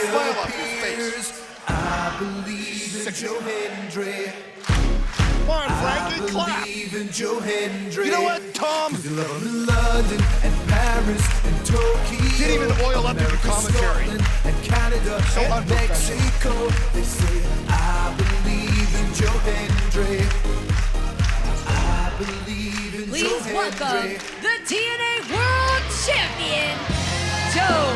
a smile off his face. I believe in Joe Hendry. Come on, Frankie, clap. I believe in Joe Hendry. You know what, Tom? You love him in London and Paris and Tokyo. Didn't even oil up your commentary. Scotland and Canada So and Mexico. They say, I believe in Joe Hendry. I believe in Joe Please Hendry. welcome the TNA World Champion, Joe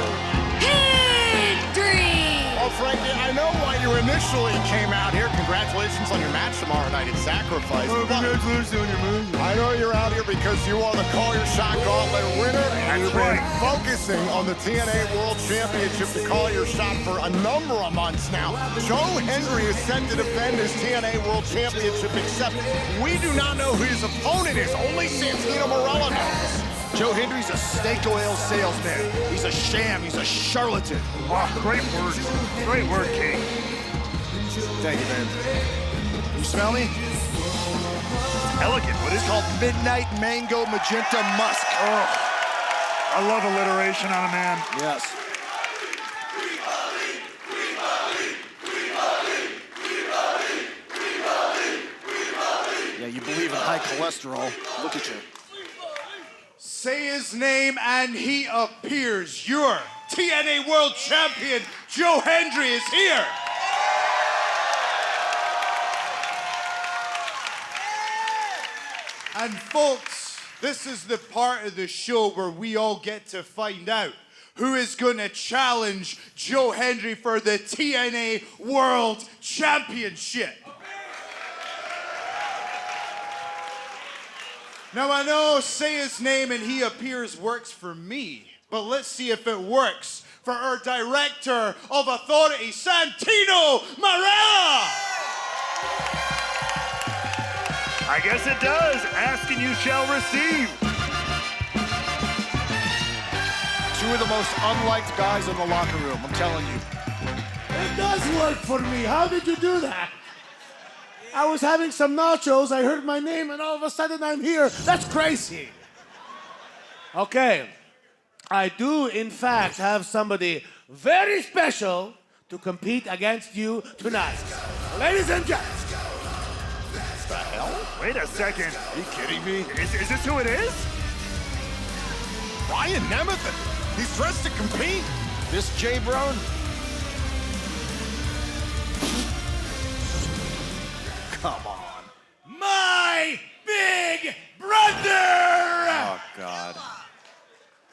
Hendry. Well, Frankie, I know why you initially came out here. Congratulations on your match tomorrow night at Sacrifice. Congratulations on your move. I know you're out here because you are the Call Your Shot Gauntlet winner, and you've been focusing on the TNA World Championship to Call Your Shot for a number of months now. Joe Hendry is set to defend his TNA World Championship, except we do not know who his opponent is. Only Santino Marella knows. Joe Hendry's a snake oil salesman. He's a sham. He's a charlatan. Oh, great word. Great word, King. Thank you, man. You smell me? Elegant. What is It's called Midnight Mango Magenta Musk. Oh, I love alliteration on a man. Yes. Yeah, you believe in high cholesterol. Look at you. Say his name and he appears. Your TNA World Champion, Joe Hendry, is here. And folks, this is the part of the show where we all get to find out who is going to challenge Joe Hendry for the TNA World Championship. Now, I know say his name and he appears works for me, but let's see if it works for our director of authority, Santino Marella. I guess it does. Ask and you shall receive. Two of the most unliked guys in the locker room, I'm telling you. It does work for me. How did you do that? I was having some nachos, I heard my name, and all of a sudden I'm here. That's crazy. Okay. I do, in fact, have somebody very special to compete against you tonight. Ladies and gentlemen. What the hell? Wait a second. Are you kidding me? Is this who it is? Ryan Nemeth. He's dressed to compete. This Jay Brown. Come on. My big brother Oh, God.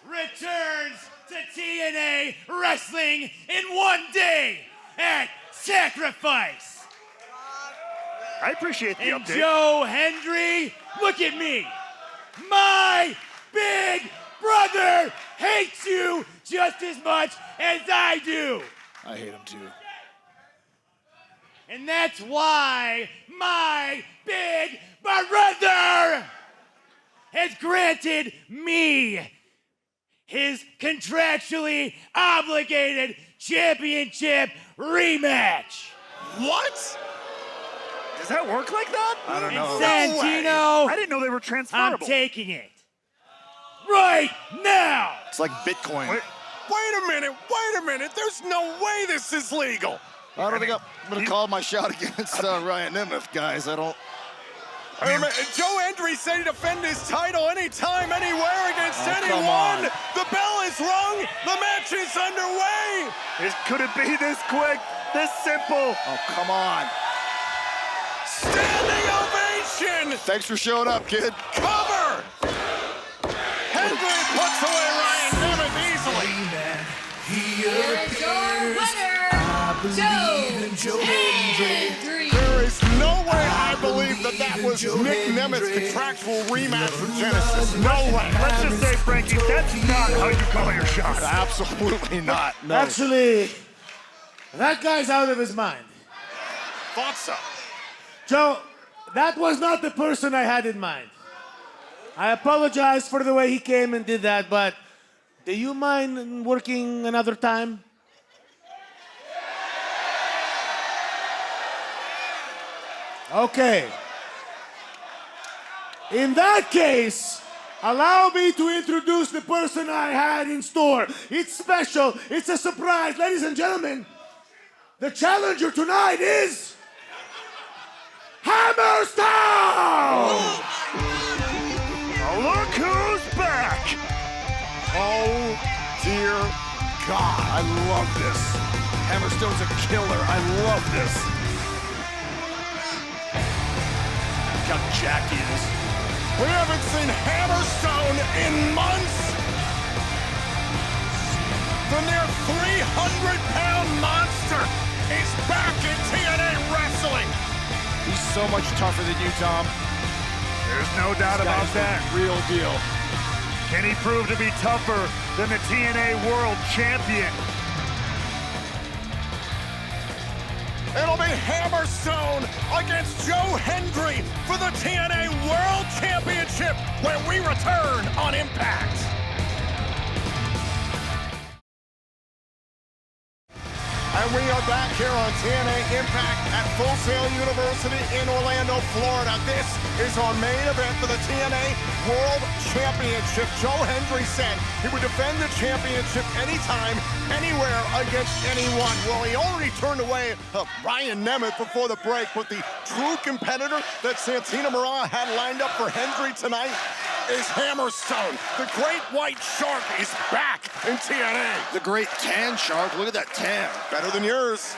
returns to TNA Wrestling in one day at Sacrifice. I appreciate the And update. Joe Hendry, look at me. My big brother hates you just as much as I do. I hate him, too. And that's why my big brother has granted me his contractually obligated championship rematch. What? Does that work like that? I don't And know. Santino, I didn't know they were I'm transferable. taking it right now. It's like Bitcoin. Wait. Wait a minute. There's no way this is legal. I don't think I'm going to call my shot against Ryan Nemeth, guys. I don't. Joe Hendry said he'd defend his title anytime, anywhere, against anyone. The bell is rung. The match is underway. Could it be this quick, this simple? Oh, come on. Standing ovation. Thanks for showing up, kid. Cover. Hendry puts away Ryan Nemeth easily. Here's your winner, Joe Hendry. There is no way I believe that was Nick Nemeth's contractual rematch from Genesis. No way. Let's just say, Frankie, that's not how you call your shot. Absolutely not. No. Actually, that guy's out of his mind. Thought so. Joe, that was not the person I had in mind. I apologize for the way he came and did that, but do you mind working another time? Okay. In that case, Allow me to introduce the person I had in store. It's special. It's a surprise. Ladies and gentlemen, the challenger tonight is Hammerstone! Look who's back! Oh, dear God. I love this. Hammerstone's a killer. I love this. Look how jacked he is. We haven't seen Hammerstone in months. The near 300-pound monster is back in TNA wrestling. He's so much tougher than you, Tom. There's no doubt about that. Real deal. Can he prove to be tougher than the TNA World Champion? It'll be Hammerstone against Joe Hendry for the TNA World Championship when we return on Impact. And we are back here on TNA Impact at Full Sail University in Orlando, Florida. This is our main event for the TNA World Championship. Joe Hendry said he would defend the championship anytime, anywhere, against anyone. Well, he already turned away Ryan Nemeth before the break, but the true competitor that Santina Moran had lined up for Hendry tonight is Hammerstone. The great white shark is back in TNA. The great tan shark. Look at that tan. Better than yours.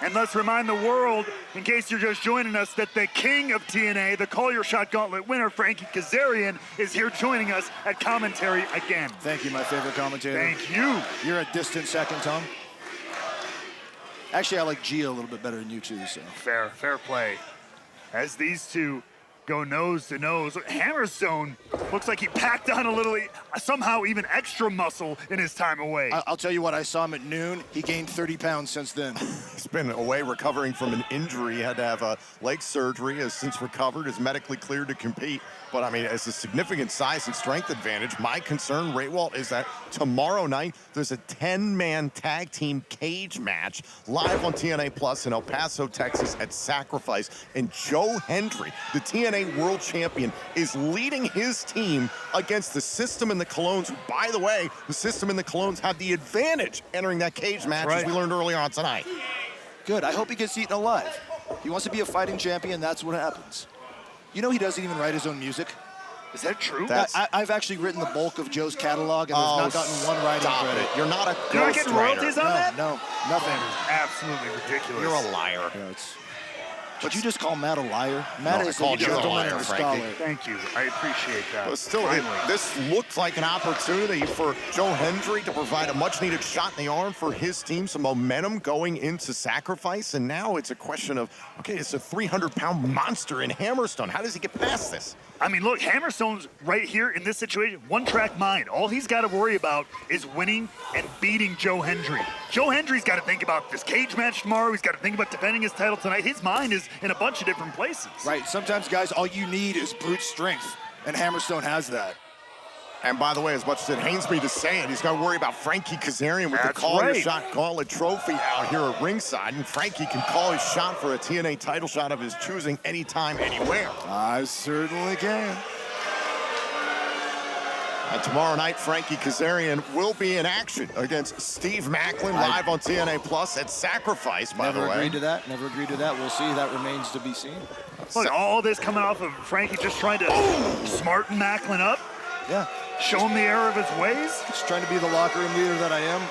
And let's remind the world, in case you're just joining us, that the king of TNA, the Call Your Shot Gauntlet winner, Frankie Kazarian, is here joining us at commentary again. Thank you, my favorite commentator. Thank you. You're a distant second, Tom. Actually, I like Gia a little bit better than you two, so. Fair play. As these two go nose to nose. Hammerstone looks like he packed on a little, somehow even extra muscle in his time away. I'll tell you what, I saw him at noon. He gained 30 pounds since then. He's been away recovering from an injury. He had to have a leg surgery, has since recovered, is medically cleared to compete. But I mean, it's a significant size and strength advantage. My concern, Ray Walt, is that tomorrow night there's a 10-man tag team cage match live on TNA Plus in El Paso, Texas at Sacrifice. And Joe Hendry, the TNA World Champion, is leading his team against the System and the Colognes, who, by the way, the System and the Colognes have the advantage entering that cage match, as we learned earlier on tonight. Good. I hope he gets eaten alive. He wants to be a fighting champion. That's what happens. You know he doesn't even write his own music? Is that true? I've actually written the bulk of Joe's catalog, and there's not gotten one writing credit. You're not a You're not getting royalties on that? No, nothing. Absolutely ridiculous. You're a liar. Yeah, did you just call Matt a liar? Matt No, I is called a you a gentleman liar, and a Frankie. scholar. Thank you. I appreciate that. But still, Finally. this looks like an opportunity for Joe Hendry to provide a much-needed shot in the arm for his team, some momentum going into Sacrifice, and now it's a question of, okay, it's a 300-pound monster in Hammerstone. How does he get past this? I mean, look, Hammerstone's right here in this situation, one-track mind. All he's got to worry about is winning and beating Joe Hendry. Joe Hendry's got to think about this cage match tomorrow. He's got to think about defending his title tonight. His mind is in a bunch of different places. Right. Sometimes, guys, all you need is brute strength, and Hammerstone has that. And by the way, as much as it pains me to say it, he's got to worry about Frankie Kazarian with the Call Your Shot Gauntlet trophy out here at ringside. And Frankie can call his shot for a TNA title shot of his choosing anytime, anywhere. I certainly can. And tomorrow night, Frankie Kazarian will be in action against Steve Macklin live on TNA Plus at Sacrifice, by the way. Never agreed to that. Never agreed to that. We'll see. That remains to be seen. Look, all this coming off of Frankie just trying to smarten Macklin up. Yeah. Show him the error of his ways. Just trying to be the locker room leader that I am.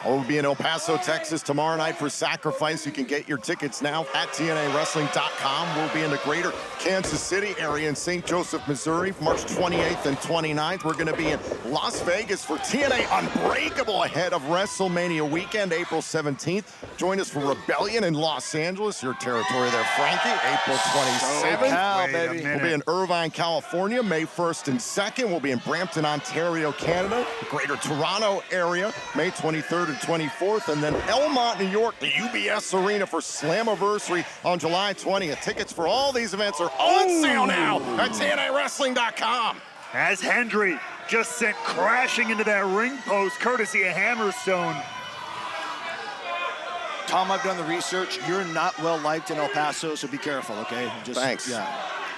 We'll be in El Paso, Texas tomorrow night for Sacrifice. You can get your tickets now at TNAWrestling.com. We'll be in the greater Kansas City area in St. Joseph, Missouri, March 28th and 29th. We're going to be in Las Vegas for TNA Unbreakable ahead of WrestleMania weekend, April 17th. Join us for Rebellion in Los Angeles, your territory there, Frankie, April 27th. Baby. We'll be in Irvine, California, May 1st and 2nd. We'll be in Brampton, Ontario, Canada, the greater Toronto area, May 23rd and 24th, and then Elmont, New York, the UBS Arena for Slammiversary on July 20th. Tickets for all these events are on sale now at TNAWrestling.com. As Hendry just sent crashing into that ring post, courtesy of Hammerstone. Tom, I've done the research. You're not well liked in El Paso, so be careful, okay? Thanks. Yeah.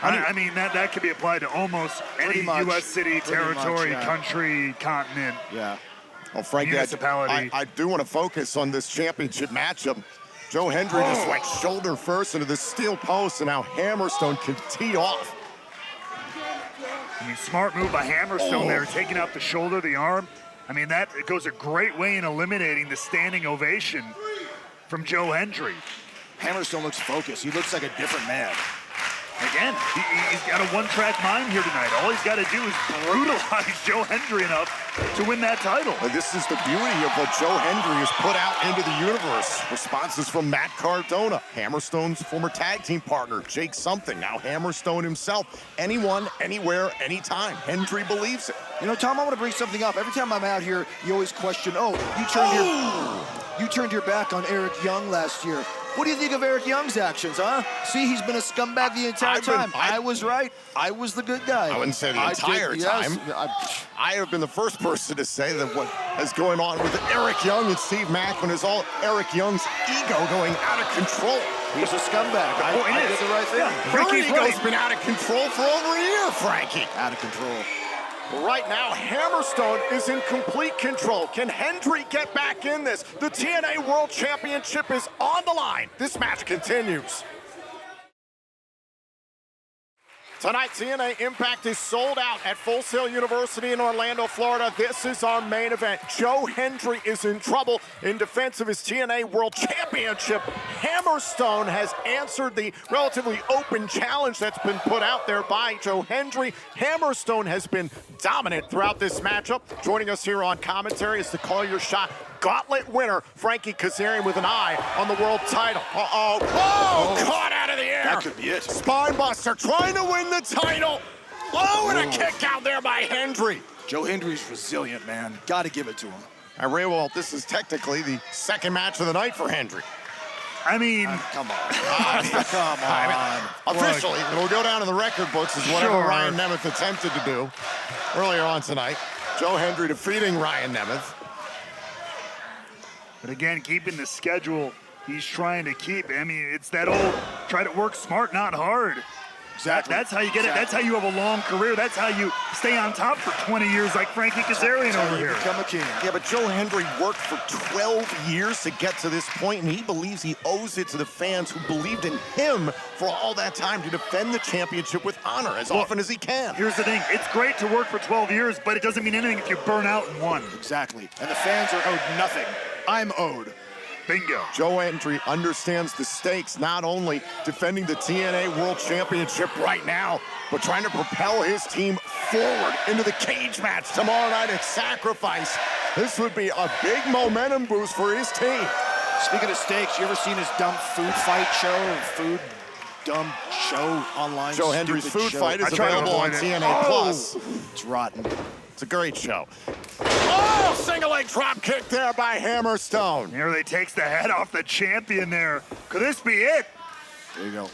I mean, that could be applied to almost any U.S. city, territory, country, continent. Yeah. Well, Frankie, municipality. I do want to focus on this championship matchup. Joe Hendry just went shoulder first into the steel post, and now Hammerstone can tee off. I mean, smart move by Hammerstone there, taking out the shoulder, the arm. I mean, that it goes a great way in eliminating the standing ovation from Joe Hendry. Hammerstone looks focused. He looks like a different man. Again, he's got a one-track mind here tonight. All he's got to do is brutalize Joe Hendry enough to win that title. And this is the beauty of what Joe Hendry has put out into the universe. Responses from Matt Cardona, Hammerstone's former tag team partner, Jake Something, now Hammerstone himself. Anyone, anywhere, anytime. Hendry believes it. You know, Tom, I want to bring something up. Every time I'm out here, you always question, you turned your back on Eric Young last year. What do you think of Eric Young's actions, huh? See, he's been a scumbag the entire time. I was right. I was the good guy. I wouldn't say the entire time. Yes. I have been the first person to say that what is going on with Eric Young and Steve Macklin is all Eric Young's ego going out of control. He's a scumbag. I did the right thing. Your ego's been out of control for over a year, Frankie. Out of control. Right now, Hammerstone is in complete control. Can Hendry get back in this? The TNA World Championship is on the line. This match continues. Tonight, TNA Impact is sold out at Full Sail University in Orlando, Florida. This is our main event. Joe Hendry is in trouble in defense of his TNA World Championship. Hammerstone has answered the relatively open challenge that's been put out there by Joe Hendry. Hammerstone has been dominant throughout this matchup. Joining us here on commentary is the Call Your Shot Gauntlet winner, Frankie Kazarian, with an eye on the world title. Caught out of the air. That could be it. Spinebuster trying to win the title. And a kick out there by Hendry. Joe Hendry's resilient, man. Got to give it to him. Well, this is technically the second match of the night for Hendry. I mean, come on. Come on. Officially, it will go down in the record books as whatever Ryan Nemeth attempted to do earlier on tonight. Joe Hendry defeating Ryan Nemeth. But again, keeping the schedule he's trying to keep. I mean, it's that old, try to work smart, not hard. Exactly. That's how you get it. That's how you have a long career. That's how you stay on top for 20 years like Frankie Kazarian over here. Become a king. Yeah, but Joe Hendry worked for 12 years to get to this point, and he believes he owes it to the fans who believed in him for all that time to defend the championship with honor as often as he can. Here's the thing. It's great to work for 12 years, but it doesn't mean anything if you burn out in one. Exactly. And the fans are owed nothing. I'm owed. Bingo. Joe Hendry understands the stakes, not only defending the TNA World Championship right now, but trying to propel his team forward into the cage match tomorrow night at Sacrifice. This would be a big momentum boost for his team. Speaking of stakes, you ever seen his dumb food fight show? Dumb show online? Joe Hendry's food show. fight is available on TNA Plus. It's rotten. It's a great show. Single leg drop kick there by Hammerstone. Nearly takes the head off the champion there. Could this be it? There you go.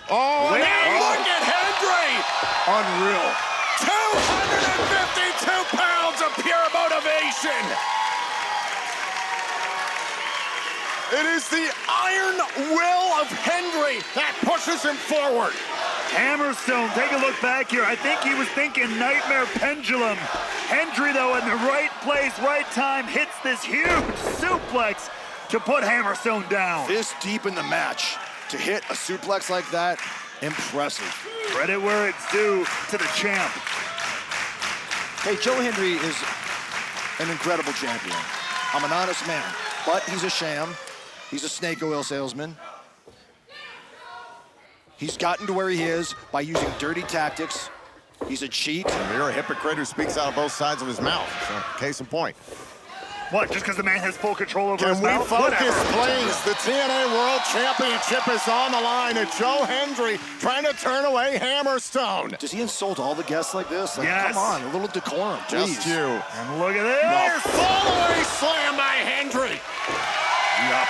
Now look at Hendry. Unreal. 252 pounds of pure motivation. It is the iron will of Hendry that pushes him forward. Hammerstone, take a look back here. I think he was thinking nightmare pendulum. Hendry, though, in the right place, right time, hits this huge suplex to put Hammerstone down. This deep in the match, to hit a suplex like that, impressive. Credit where it's due to the champ. Hey, Joe Hendry is an incredible champion. I'm an honest man, but he's a sham. He's a snake oil salesman. He's gotten to where he is by using dirty tactics. He's a cheat. You're a hypocrite who speaks out of both sides of his mouth. So, case in point. What, just because the man has full control over his mouth? Can we focus, please? The TNA World Championship is on the line, and Joe Hendry trying to turn away Hammerstone. Does he insult all the guests like this? Like, yes. Come on, a little decorum, please. Just you. And look at this. The follow-away slam by Hendry. Yup.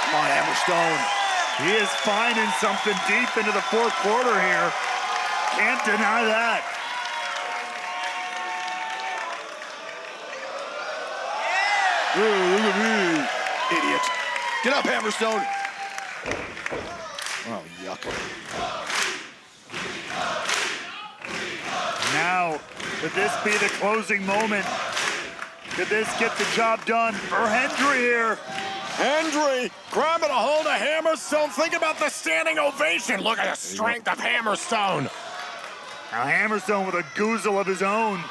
Come on, Hammerstone. He is finding something deep into the fourth quarter here. Can't deny that. Ooh, look at me. Idiot. Get up, Hammerstone. Oh, yuck. Could this be the closing moment? Could this get the job done for Hendry here? Hendry grabbing a hold of Hammerstone. Think about the standing ovation. Look at the strength of Hammerstone. Now Hammerstone with a goozle of his own.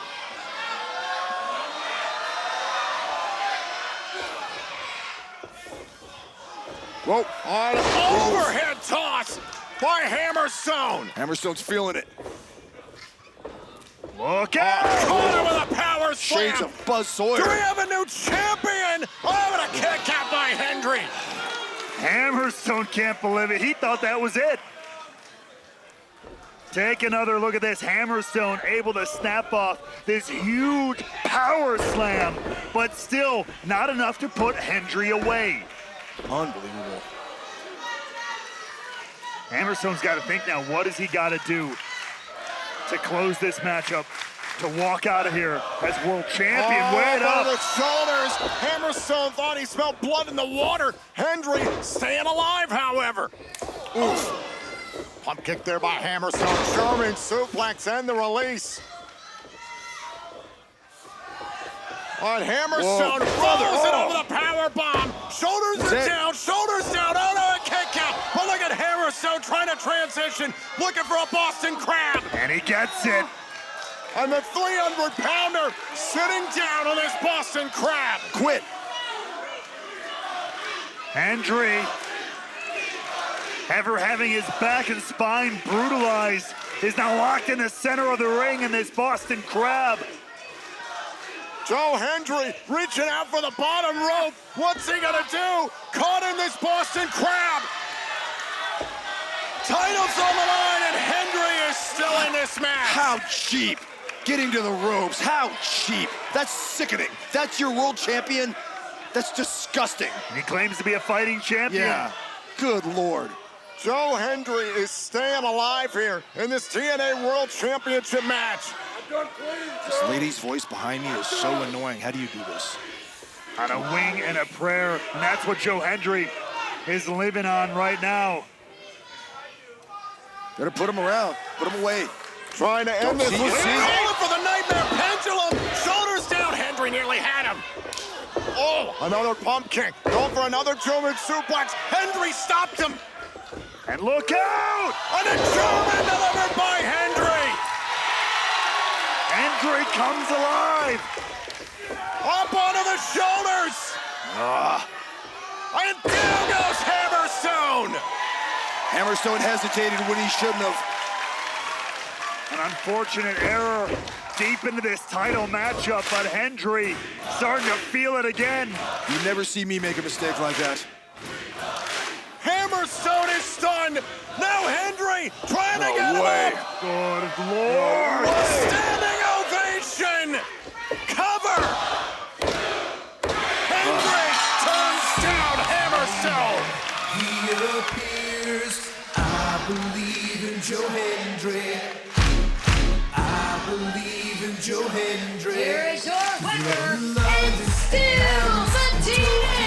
Whoa, on an overhead toss by Hammerstone. Hammerstone's feeling it. Look out! Corner with a power slam. Shades of Buzz Sawyer. Do we have a new champion? Oh, what a kick out by Hendry. Hammerstone can't believe it. He thought that was it. Take another look at this. Hammerstone able to snap off this huge power slam, but still not enough to put Hendry away. Unbelievable. Hammerstone's got to think now, what does he got to do to close this matchup, to walk out of here as world champion? Wait up. The shoulders. Hammerstone thought he smelled blood in the water. Hendry staying alive, however. Oof. Pump kick there by Hammerstone. German suplex and the release. On Hammerstone, throws it over the power bomb. Shoulders are down, shoulders down. Oh no, a kick out. But look at Hammerstone trying to transition, looking for a Boston Crab. And he gets it. And the 300-pounder sitting down on this Boston Crab. Quit. Hendry, ever having his back and spine brutalized, is now locked in the center of the ring in this Boston Crab. Joe Hendry reaching out for the bottom rope. What's he gonna do? Caught in this Boston Crab. Title's on the line and Hendry is still in this match. How cheap. Getting to the ropes. How cheap. That's sickening. That's your world champion? That's disgusting. And he claims to be a fighting champion. Yeah. Good Lord. Joe Hendry is staying alive here in this TNA World Championship match. This lady's voice behind me is so annoying. How do you do this? On a wing and a prayer. And that's what Joe Hendry is living on right now. Better put him around. Put him away. Trying to end this. See, you see? Calling for the nightmare pendulum. Shoulders down. Hendry nearly had him. Oh, another pump kick. Going for another German suplex. Hendry stopped him. And look out! And a German delivered by Hendry. Hendry comes alive. Up onto the shoulders. And down goes Hammerstone. Hammerstone hesitated when he shouldn't have. An unfortunate error deep into this title matchup, but Hendry starting to feel it again. You never see me make a mistake like that. Hammerstone is stunned. Now Hendry trying to get him up. Good Lord. Standing ovation. Cover. Hendry turns down Hammerstone. He appears. I believe in Joe Hendry. I believe in Joe Hendry. Here is your winner, and still the TNA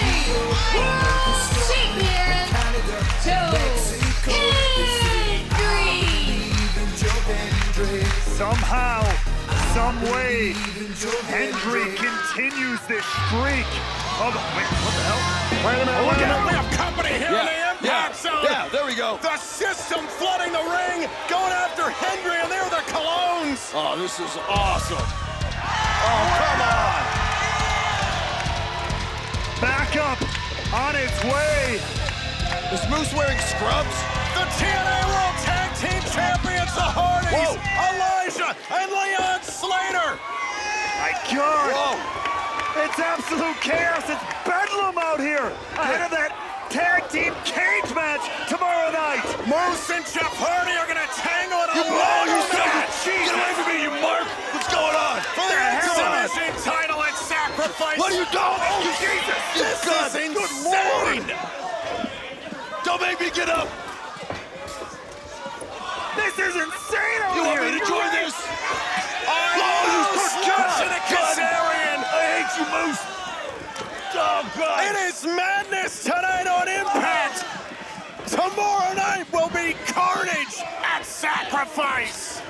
World Champion, Joe Hendry. Somehow, some way, Hendry continues this streak of. Wait, what the hell? Wait a minute, Oh, look look at out. it. We have company here in the impact zone. Yeah, there we go. The system flooding the ring, going after Hendry, and they're the Colognes. Oh, this is awesome. Oh, come on. Back up, on its way. Is Moose wearing scrubs? The TNA World Tag Team Champions, the Hardys, Whoa. Elijah and Leon Slater. My God. Whoa. It's absolute chaos. It's bedlam out here ahead of that tag team cage match tomorrow night. Moose and Jeff Hardy are going to tangle in a You ladder son of a- match. Get away from me, you mark. What's going on? For the hell? exhibition title and sacrifice. What are you doing? Oh, Jesus. This God. is insane. Don't make me get up. This is insane out You here. want me to join this? Moose catching a Kazarian. I hate you, Moose. Oh, God. It is madness tonight on Impact. Tomorrow night will be carnage at Sacrifice.